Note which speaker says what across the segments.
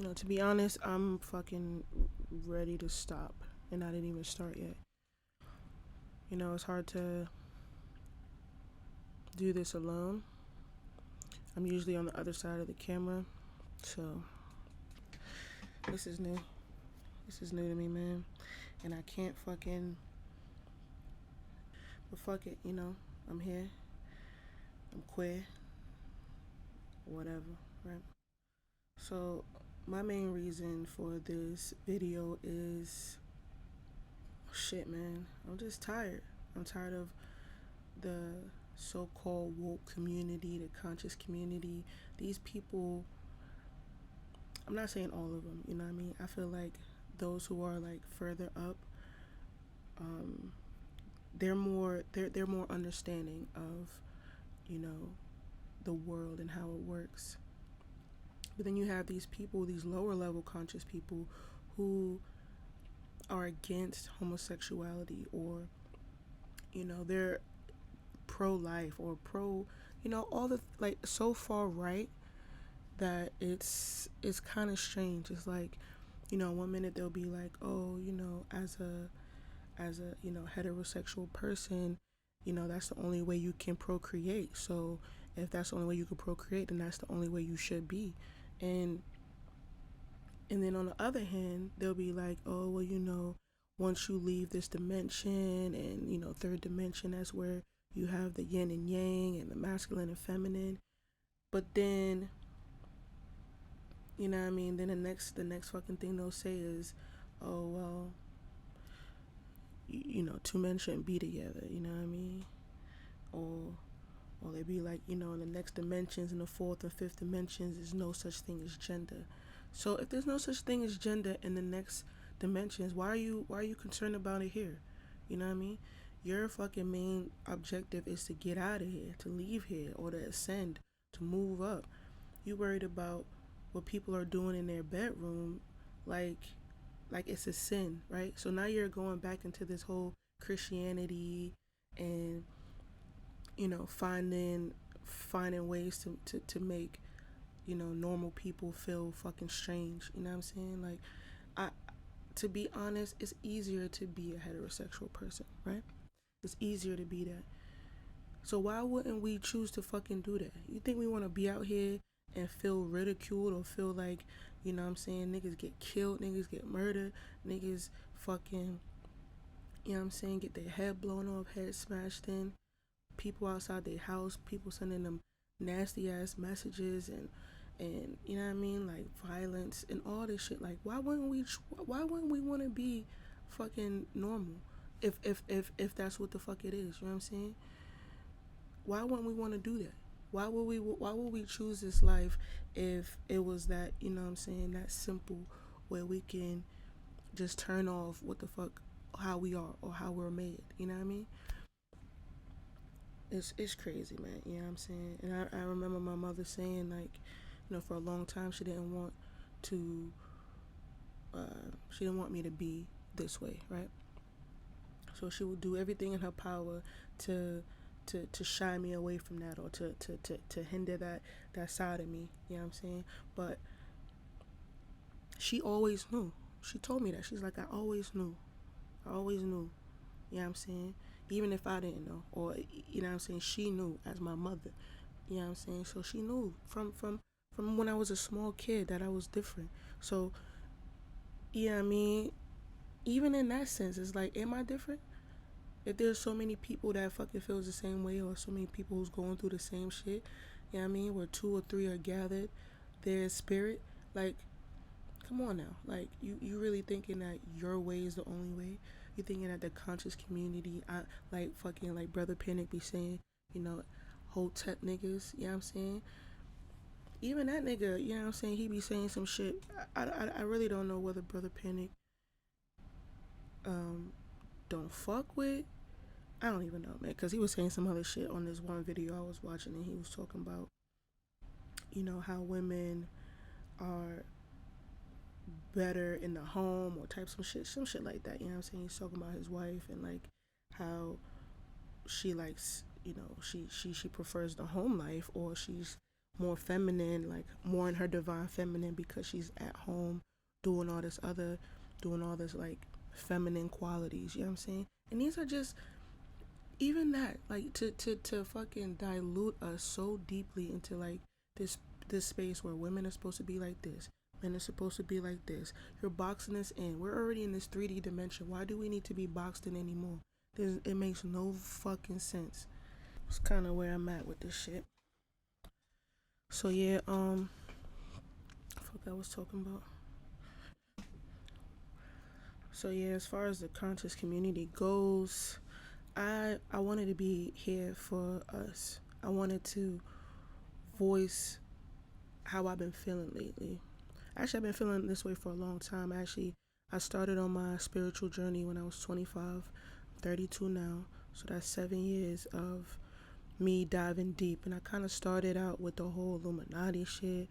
Speaker 1: To be honest, I'm fucking ready to stop, and I didn't even start yet. It's hard to do this alone. I'm usually on the other side of the camera, so this is new. This is new to me, man. And I can't fucking. But fuck it, I'm here. I'm queer. Whatever, right? So, my main reason for this video is shit, man. I'm just tired. I'm tired of the so-called woke community, the conscious community. These people, I'm not saying all of them, you know what I mean? I feel like those who are like further up, um, they're more understanding of, you know, the world and how it works. But then you have these people, these lower level conscious people who are against homosexuality, or they're pro-life or pro, all the, like, so far right that it's kind of strange. It's like, one minute they'll be like, oh, as a heterosexual person, that's the only way you can procreate. So if that's the only way you can procreate, then that's the only way you should be. And and then on the other hand, they'll be like, oh, well, once you leave this dimension, and third dimension, that's where you have the yin and yang and the masculine and feminine. But then, you know what I mean, then the next fucking thing they'll say is, oh, well, two men shouldn't be together, you know what I mean? Or they be like, in the next dimensions, in the fourth or fifth dimensions, there's no such thing as gender. So if there's no such thing as gender in the next dimensions, why are you concerned about it here? You know what I mean? Your fucking main objective is to get out of here, to leave here, or to ascend, to move up. You worried about what people are doing in their bedroom, like it's a sin, right? So now you're going back into this whole Christianity, and finding ways to make normal people feel fucking strange. You know what I'm saying? Like, I to be honest, it's easier to be a heterosexual person, right? It's easier to be that. So why wouldn't we choose to fucking do that? You think we want to be out here and feel ridiculed, or feel like, what I'm saying, niggas get killed, niggas get murdered, niggas fucking, what I'm saying, get their head blown off, head smashed in, people outside their house, people sending them nasty ass messages, and you know what I mean, like violence and all this shit. Like, why wouldn't we want to be fucking normal, if that's what the fuck it is? You know what I'm saying? Why wouldn't we want to do that? Why would we choose this life if it was that, what I'm saying, that simple, where we can just turn off what the fuck, how we are, or how we're made? You know what I mean? It's crazy, man. You know what I'm saying? And I remember my mother saying, like, for a long time she didn't want to, she didn't want me to be this way, right? So she would do everything in her power to to shy me away from that, or to hinder that side of me. You know what I'm saying? But she always knew. She told me that. She's like, I always knew. I always knew. You know what I'm saying? Even if I didn't know. Or, what I'm saying, she knew as my mother. You know what I'm saying? So she knew from when I was a small kid that I was different. So, yeah, I mean, even in that sense, it's like, am I different? If there's so many people that fucking feels the same way, or so many people who's going through the same shit, you know what I mean? Where two or three are gathered, their spirit, like, come on now. Like, you really thinking that your way is the only way? You thinking that the conscious community, like fucking, like Brother Panic be saying, you know, Hotep niggas, you know what I'm saying? Even that nigga, you know what I'm saying, he be saying some shit. I really don't know whether Brother Panic um don't fuck with. I don't even know, man, because he was saying some other shit on this one video I was watching, and he was talking about, how women are better in the home, or type some shit like that. You know what I'm saying? He's talking about his wife, and like how she likes, she prefers the home life, or more feminine, like more in her divine feminine, because she's at home doing all this other, doing all this like feminine qualities. You know what I'm saying? And these are just even that, like to fucking dilute us so deeply into like this this space where women are supposed to be like this, men are supposed to be like this. You're boxing us in. We're already in this 3D dimension. Why do we need to be boxed in anymore? It makes no fucking sense. It's kind of where I'm at with this shit. So yeah, fuck, I was talking about. So yeah, as far as the conscious community goes, I wanted to be here for us. I wanted to voice how I've been feeling lately. Actually, I've been feeling this way for a long time. Actually, I started on my spiritual journey when I was 25. I'm 32 now, so that's 7 years of me diving deep. And I kind of started out with the whole Illuminati shit,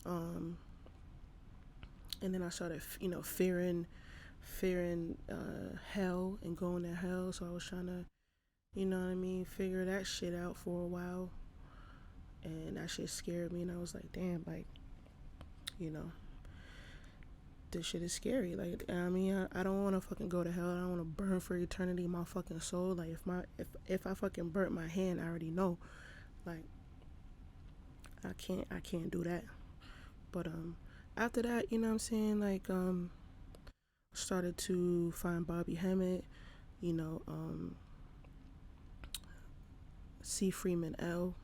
Speaker 1: and then I started, fearing hell and going to hell. So I was trying to, figure that shit out for a while, and that shit scared me. And I was like, damn, like, you know, this shit is scary. Like, I don't want to fucking go to hell. I don't want to burn for eternity my fucking soul. Like, if I fucking burnt my hand, I already know. Like, I can't do that. But after that, you know what I'm saying? Like, started to find Bobby Hemmett, you know, C. Freeman L.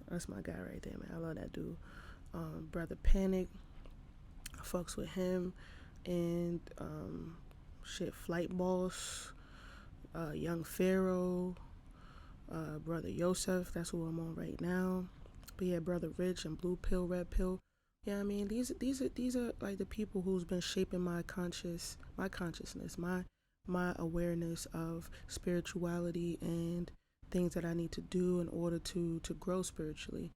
Speaker 1: That's my guy right there, man. I love that dude. Brother Panic, I fucks with him. And shit, Flight Boss, Young Pharaoh, Brother Yosef, that's who I'm on right now. But yeah, Brother Rich and Blue Pill, Red Pill. Yeah, I mean, these are like the people who's been shaping my consciousness, my awareness of spirituality and things that I need to do in order to grow spiritually.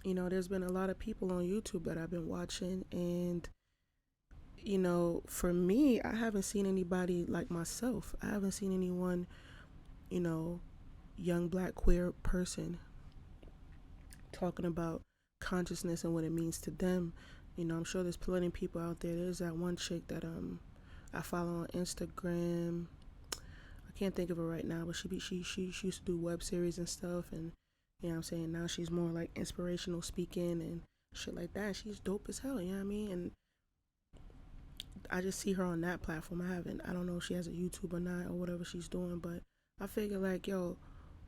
Speaker 1: There's been a lot of people on YouTube that I've been watching, and for me, I haven't seen anybody like myself. I haven't seen anyone, young black queer person talking about consciousness and what it means to them. I'm sure there's plenty of people out there. There's that one chick that I follow on Instagram. I can't think of her right now, but she used to do web series and stuff, and you know what I'm saying, now she's more like inspirational speaking and shit like that. She's dope as hell, you know what I mean? And I just see her on that platform. I don't know if she has a YouTube or not or whatever she's doing, but I figure like, yo,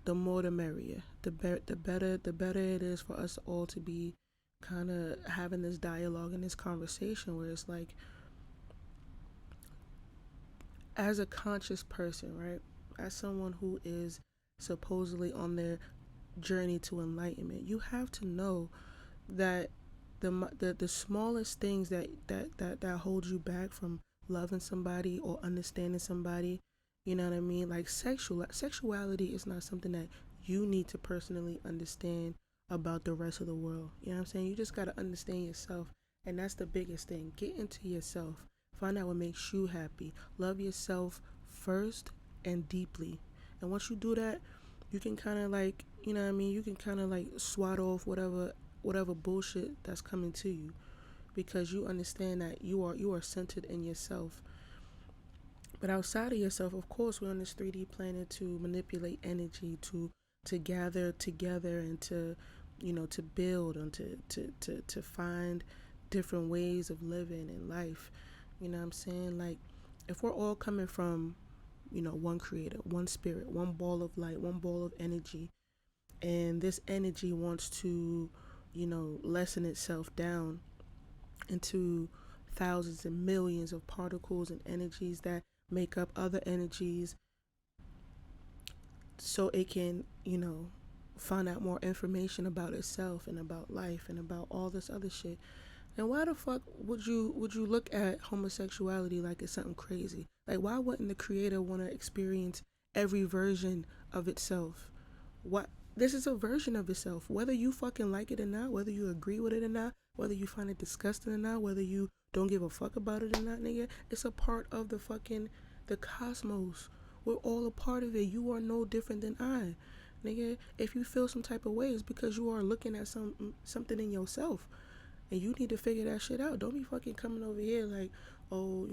Speaker 1: the more the merrier. The better it is for us all to be kind of having this dialogue and this conversation where it's like, as a conscious person, right? As someone who is supposedly on their journey to enlightenment, you have to know that the smallest things that hold you back from loving somebody or understanding somebody, you know what I mean? Like sexuality is not something that you need to personally understand about the rest of the world. You know what I'm saying? You just got to understand yourself, and that's the biggest thing. Get into yourself. Find out what makes you happy. Love yourself first and deeply. And once you do that, you can kind of like, you know what I mean? You can kind of like swat off whatever bullshit that's coming to you, because you understand that you are centered in yourself. But outside of yourself, of course, we're on this 3D planet to manipulate energy, to gather together, and to to build and to find different ways of living in life. You know what I'm saying? Like, if we're all coming from one creator, one spirit, one ball of light, one ball of energy, and this energy wants to lessen itself down into thousands and millions of particles and energies that make up other energies, so it can find out more information about itself and about life and about all this other shit. And why the fuck would you look at homosexuality like it's something crazy? Like, why wouldn't the creator want to experience every version of itself? What This is a version of itself, whether you fucking like it or not, whether you agree with it or not, whether you find it disgusting or not, whether you don't give a fuck about it or not, nigga. It's a part of the cosmos. We're all a part of it. You are no different than I. Nigga, if you feel some type of way, it's because you are looking at something in yourself, and you need to figure that shit out. Don't be fucking coming over here like, oh,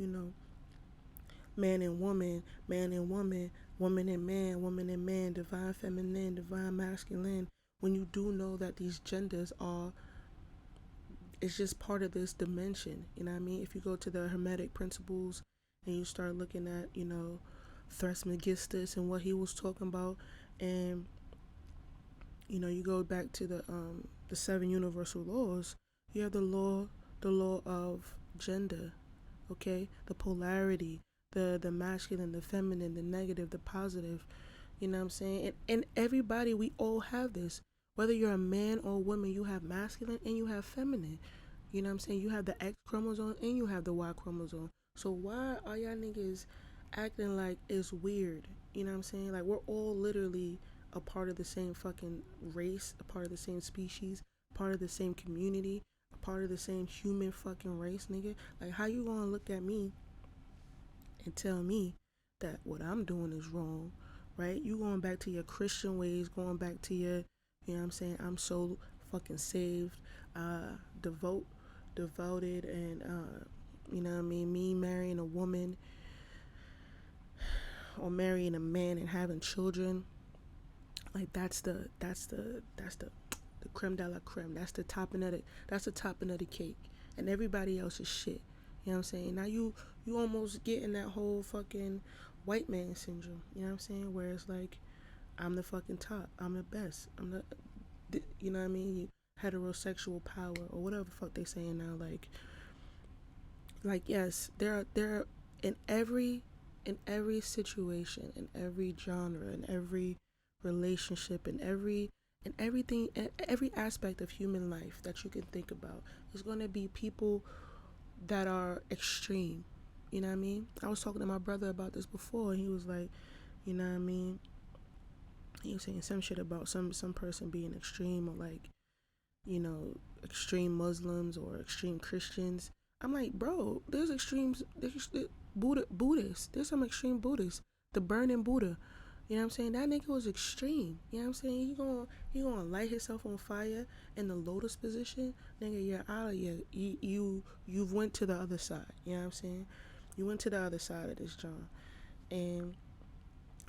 Speaker 1: man and woman, man and woman, woman and man, divine feminine, divine masculine. When you do know that these genders are, it's just part of this dimension. You know what I mean? If you go to the Hermetic principles and you start looking at, Trismegistus and what he was talking about, and you go back to the seven universal laws. You have the law of gender, okay, the polarity, the masculine, the feminine, the negative, the positive. You know what I'm saying? And everybody, we all have this. Whether you're a man or a woman, you have masculine and you have feminine. You know what I'm saying? You have the X chromosome and you have the Y chromosome. So why are y'all niggas acting like it's weird? You know what I'm saying? Like, we're all literally a part of the same fucking race, a part of the same species, part of the same community, a part of the same human fucking race, nigga. Like, how you gonna look at me and tell me that what I'm doing is wrong, right? You going back to your Christian ways, going back to your, you know what I'm saying? I'm so fucking saved, devoted, and you know what I mean? Me marrying a woman or marrying a man and having children, like that's the creme de la creme. That's the topping of the cake, and everybody else is shit. You know what I'm saying? Now you almost getting that whole fucking white man syndrome. You know what I'm saying? Where it's like, I'm the fucking top. I'm the best. You know what I mean? Heterosexual power or whatever the fuck they saying now. Like yes, there are in every situation, in every genre, in every relationship, in everything, in every aspect of human life that you can think about. There's going to be people that are extreme. You know what I mean? I was talking to my brother about this before, and he was like, you know what I mean? He was saying some shit about some person being extreme, or like, extreme Muslims or extreme Christians. I'm like, bro, there's extremes. There's Buddhists. There's some extreme Buddhists. The burning Buddha. You know what I'm saying? That nigga was extreme. You know what I'm saying? He gonna light himself on fire in the lotus position. Nigga, you're out of here. You've went to the other side. You know what I'm saying? You went to the other side of this John. And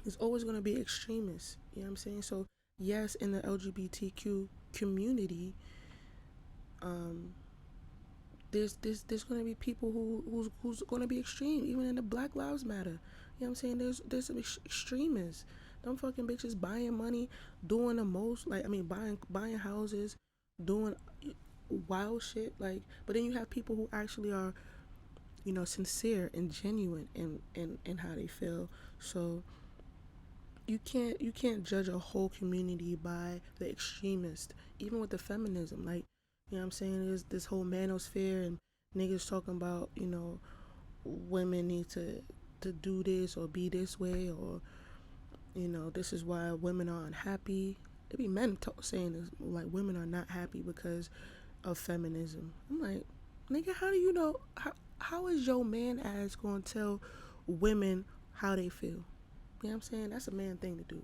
Speaker 1: there's always gonna be extremists. You know what I'm saying? So yes, in the LGBTQ community, um, there's gonna be people who's gonna be extreme, even in the Black Lives Matter. You know what I'm saying? There's some extremists. Them fucking bitches buying money, doing the most, like, I mean, buying houses, doing wild shit, like. But then you have people who actually are, sincere and genuine in how they feel. So you can't judge a whole community by the extremist. Even with the feminism, like, you know what I'm saying, there's this whole manosphere and niggas talking about, women need to do this or be this way, or this is why women are unhappy. There be men saying this, like, women are not happy because of feminism. I'm like, nigga, how do you know? How is your man ass gonna tell women how they feel? You know what I'm saying? That's a man thing to do.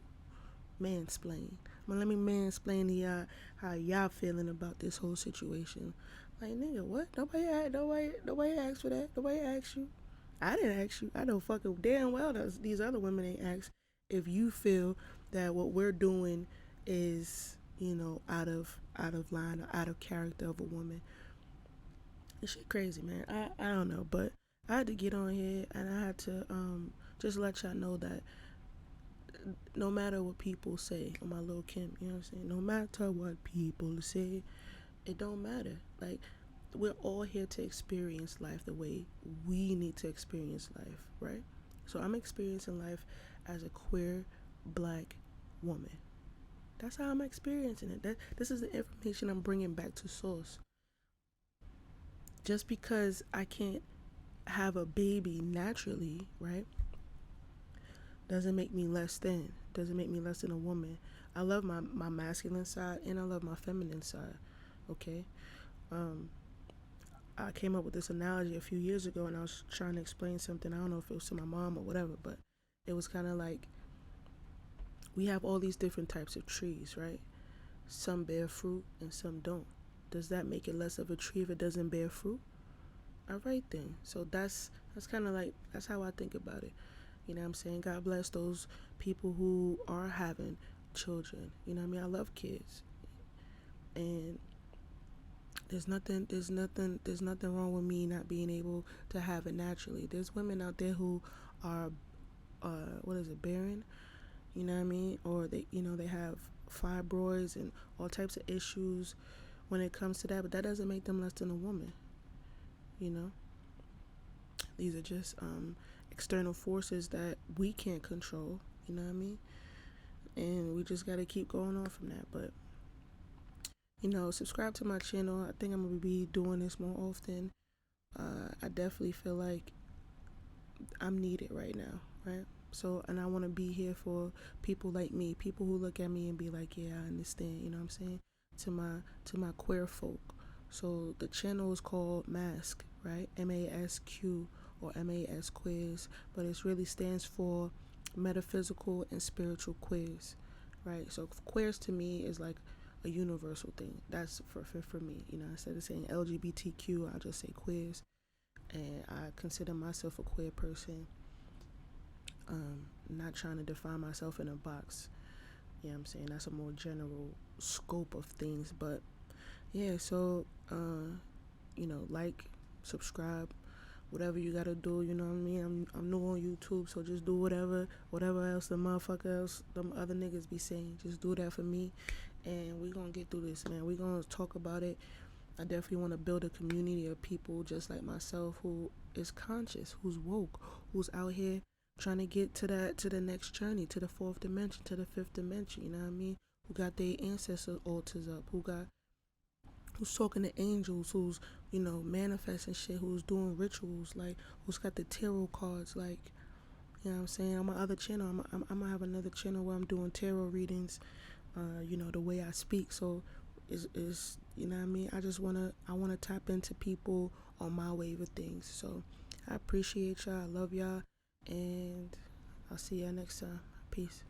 Speaker 1: Mansplain. Well, let me mansplain to y'all how y'all feeling about this whole situation. Like, nigga, what? Nobody asked for that. Nobody asked you. I didn't ask you. I know fucking damn well that these other women ain't asked if you feel that what we're doing is, out of line or out of character of a woman. This shit crazy, man. I don't know, but I had to get on here and I had to just let y'all know that no matter what people say on my little Kim, you know what I'm saying? No matter what people say, it don't matter. Like, we're all here to experience life the way we need to experience life, right? So I'm experiencing life as a queer black woman. That's how I'm experiencing it. This is the information I'm bringing back to source. Just because I can't have a baby naturally, right, doesn't make me less than. Doesn't make me less than a woman. I love my masculine side and I love my feminine side. Okay. I came up with this analogy a few years ago and I was trying to explain something. I don't know if it was to my mom or whatever, but it was kind of like we have all these different types of trees, right? Some bear fruit and some don't. Does that make it less of a tree if it doesn't bear fruit? All right then. So that's kind of like, that's how I think about it. You know what I'm saying? God bless those people who are having children. You know what I mean? I love kids. And there's nothing wrong with me not being able to have it naturally. There's women out there who are what is it, barren, you know what I mean? Or they have fibroids and all types of issues when it comes to that, but that doesn't make them less than a woman, you know? These are just external forces that we can't control, you know what I mean? And we just got to keep going on from that. But subscribe to my channel. I think I'm gonna be doing this more often. I definitely feel like I'm needed right now, right? So, and I want to be here for people like me, people who look at me and be like, yeah, I understand, you know what I'm saying? To my queer folk. So the channel is called Mask, right? M.A.S.Q or M.A.S.Queers, but it really stands for metaphysical and spiritual queers, right? So queers to me is like a universal thing. That's for me, instead of saying LGBTQ, I'll just say queers. And I consider myself a queer person. Not trying to define myself in a box. You know what I'm saying? That's a more general scope of things. But yeah, so like, subscribe, whatever you gotta do. You know what I mean? I'm new on YouTube, so just do whatever else them other niggas be saying. Just do that for me, and we gonna get through this, man. We gonna talk about it. I definitely want to build a community of people just like myself who is conscious, who's woke, who's out here trying to get to the next journey, to the fourth dimension, to the fifth dimension. You know what I mean? Who got their ancestor altars up? Who's talking to angels? Who's manifesting shit? Who's doing rituals? Like, who's got the tarot cards? Like, you know what I'm saying? On my other channel, I'm gonna have another channel where I'm doing tarot readings. The way I speak. So is you know what I mean? I wanna tap into people on my wave of things. So I appreciate y'all. I love y'all, and I'll see y'all next time. Peace.